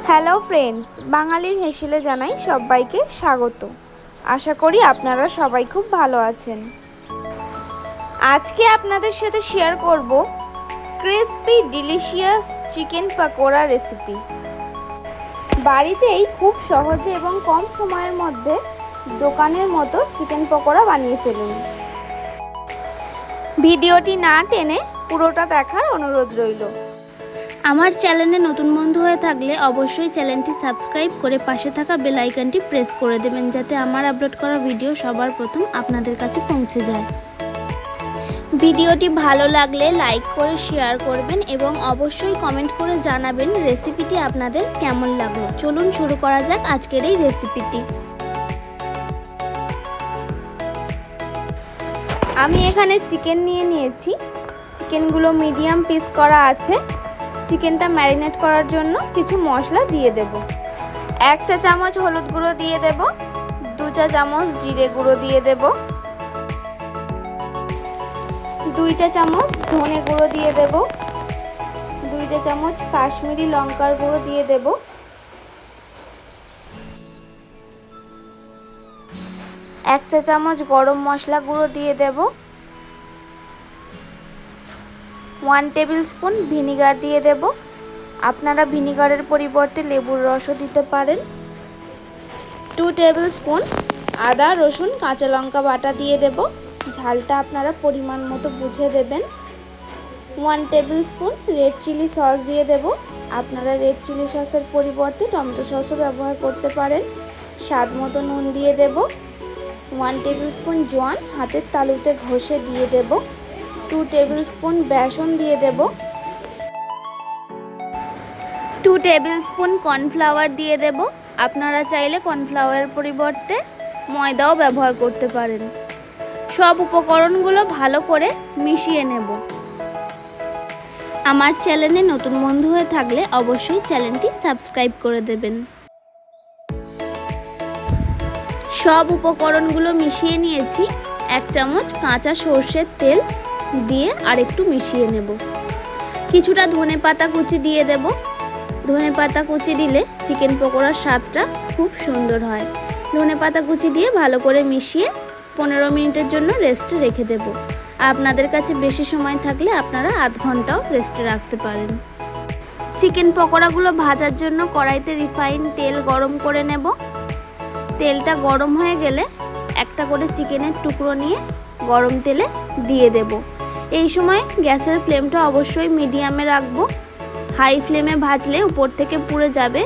Hello friends, বাঙালির হেসেলে জানাই সবাইকে স্বাগত। আশা করি আপনারা সবাই খুব ভালো আছেন। আজকে আপনাদের সাথে শেয়ার করব crispy delicious chicken pakora recipe. বাড়িতেই খুব সহজে এবং কম সময়ের মধ্যে দোকানের মতো চিকেন পকোড়া বানিয়ে ফেলুন। ভিডিওটি না টেনে পুরোটা দেখার অনুরোধ রইল। আমার চ্যানেলে নতুন বন্ধু হয়ে থাকলে অবশ্যই চ্যানেলটি সাবস্ক্রাইব করে পাশে থাকা বেল আইকনটি প্রেস করে দেবেন, যাতে আমার আপলোড করা ভিডিও সবার প্রথম আপনাদের কাছে পৌঁছে যায়। ভিডিওটি ভালো লাগলে লাইক করে শেয়ার করবেন এবং অবশ্যই কমেন্ট করে জানাবেন রেসিপিটি আপনাদের কেমন লাগলো। চলুন শুরু করা যাক আজকের এই রেসিপিটি। আমি এখানে চিকেন নিয়েছি। চিকেনগুলো মিডিয়াম পিস করা আছে। চিকেনটা ম্যারিনেট করার জন্য কিছু মশলা দিয়ে দেব। 1 চা চামচ হলুদ গুঁড়ো দিয়ে দেব, 2 চা চামচ জিরে গুঁড়ো দিয়ে দেব, 2 চা চামচ ধনে গুঁড়ো দিয়ে দেব, 2 চা চামচ কাশ্মীরি লঙ্কার গুঁড়ো দিয়ে দেব, 1 চা চামচ গরম মশলা গুঁড়ো দিয়ে দেব, 1 টেবিল স্পুন ভিনিগার দিয়ে দেব। আপনারা ভিনিগারের পরিবর্তে লেবুর রসও দিতে পারেন। 2 টেবিল স্পুন আদা রসুন কাঁচা লঙ্কা বাটা দিয়ে দেব। ঝালটা আপনারা পরিমাণ মতো বুঝে দেবেন। 1 tablespoon red chilli sauce দিয়ে দেব। আপনারা রেড চিলি সসের পরিবর্তে টমেটো সসও ব্যবহার করতে পারেন। স্বাদ মতো নুন দিয়ে দেব। 1 টেবিল স্পুন জোয়ান হাতের তালুতে ঘষে দিয়ে দেব। 2 টেবিল স্পুন বেসন দিয়ে দেব। 2 টেবিল স্পুন কর্নফ্লাওয়ার দিয়ে দেব। আপনারা চাইলে কর্নফ্লাওয়ারের পরিবর্তে ময়দাও ব্যবহার করতে পারেন। সব উপকরণগুলো ভালো করে মিশিয়ে নেব। আমার চ্যানেলে নতুন বন্ধু হয়ে থাকলে অবশ্যই চ্যানেলটি সাবস্ক্রাইব করে দেবেন। সব উপকরণগুলো মিশিয়ে নিয়েছি। 1 চামচ কাঁচা সর্ষের তেল দিয়ে আরেকটু মিশিয়ে নেব। কিছুটা ধনেপাতা কুচি দিয়ে দেব। ধনেপাতা কুচি দিলে চিকেন পকোড়ার স্বাদটা খুব সুন্দর হয়। ধনেপাতা কুচি দিয়ে ভালো করে মিশিয়ে 15 মিনিটের জন্য রেস্টে রেখে দেব। আপনাদের কাছে বেশি সময় থাকলে আপনারা আধ ঘন্টাও রেস্টে রাখতে পারেন। চিকেন পকোড়াগুলো ভাজার জন্য কড়াইতে রিফাইন তেল গরম করে নেব। তেলটা গরম হয়ে গেলে একটা করে চিকেনের টুকরো নিয়ে গরম তেলে দিয়ে দেব। এই সময় গ্যাসের ফ্লেমটা অবশ্যই মিডিয়ামে রাখবো। হাই ফ্লেমে ভাজলে উপর থেকে পুড়ে যাবে,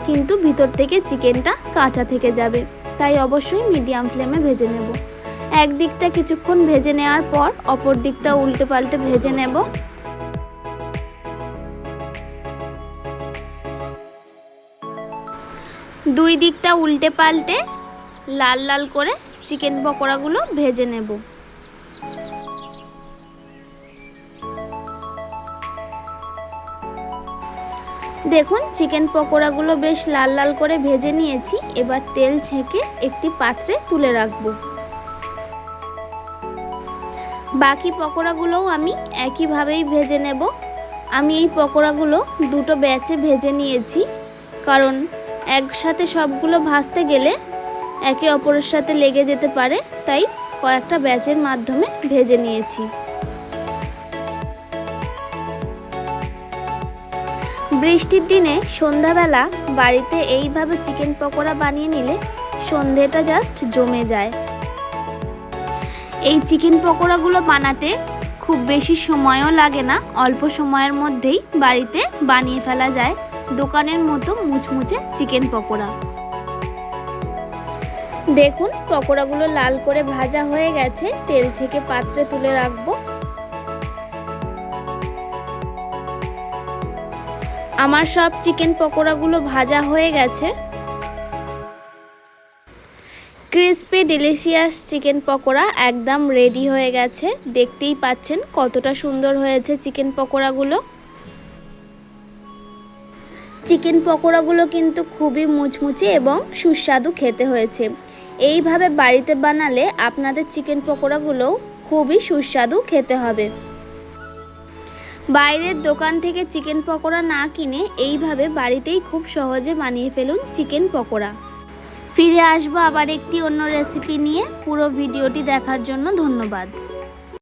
কিন্তু ভিতর থেকে চিকেনটা কাঁচা থেকে যাবে, তাই অবশ্যই মিডিয়াম ফ্লেমে ভেজে নেব। এক দিকটা কিছুক্ষণ ভেজে নেওয়ার পর অপর দিকটা উল্টে পাল্টে ভেজে নেব। দুই দিকটা উল্টে পাল্টে লাল লাল করে চিকেন পকোড়াগুলো ভেজে নেব। দেখুন চিকেন পকোড়াগুলো বেশ লাল লাল করে ভেজে নিয়েছি। এবার তেল ছেঁকে একটি পাত্রে তুলে রাখব। বাকি পকোড়াগুলোও আমি একইভাবেই ভেজে নেব। আমি এই পকোড়াগুলো দুটো ব্যাচে ভেজে নিয়েছি, কারণ একসাথে সবগুলো ভাজতে গেলে একে অপরের সাথে লেগে যেতে পারে, তাই কয়েকটা ব্যাচের মাধ্যমে ভেজে নিয়েছি। বৃষ্টির দিনে সন্ধ্যাবেলা বাড়িতে এইভাবে চিকেন পকোড়া বানিয়ে নিলে সন্ধেটা জাস্ট জমে যায়। এই চিকেন পকোড়াগুলো বানাতে খুব বেশি সময়ও লাগে না, অল্প সময়ের মধ্যেই বাড়িতে বানিয়ে ফেলা যায় দোকানের মতো মুচমুচে চিকেন পকোড়া। দেখুন পকোড়াগুলো লাল করে ভাজা হয়ে গেছে। তেল ছেঁকে পাত্রে তুলে রাখবো। আমার সব চিকেন পকোড়াগুলো ভাজা হয়ে গেছে। ক্রিসপি ডিলিশিয়াস চিকেন পকোড়া একদম রেডি হয়ে গেছে। দেখতেই পাচ্ছেন কতটা সুন্দর হয়েছে চিকেন পকোড়াগুলো। চিকেন পকোড়াগুলো কিন্তু খুবই মুচমুচে এবং সুস্বাদু খেতে হয়েছে। এইভাবে বাড়িতে বানালে আপনাদের চিকেন পকোড়াগুলোও খুবই সুস্বাদু খেতে হবে। বাইরের দোকান থেকে চিকেন পকোড়া না কিনে এইভাবে বাড়িতেই খুব সহজে বানিয়ে ফেলুন চিকেন পকোড়া। ফিরে আসবো আবার একটি অন্য রেসিপি নিয়ে। পুরো ভিডিওটি দেখার জন্য ধন্যবাদ।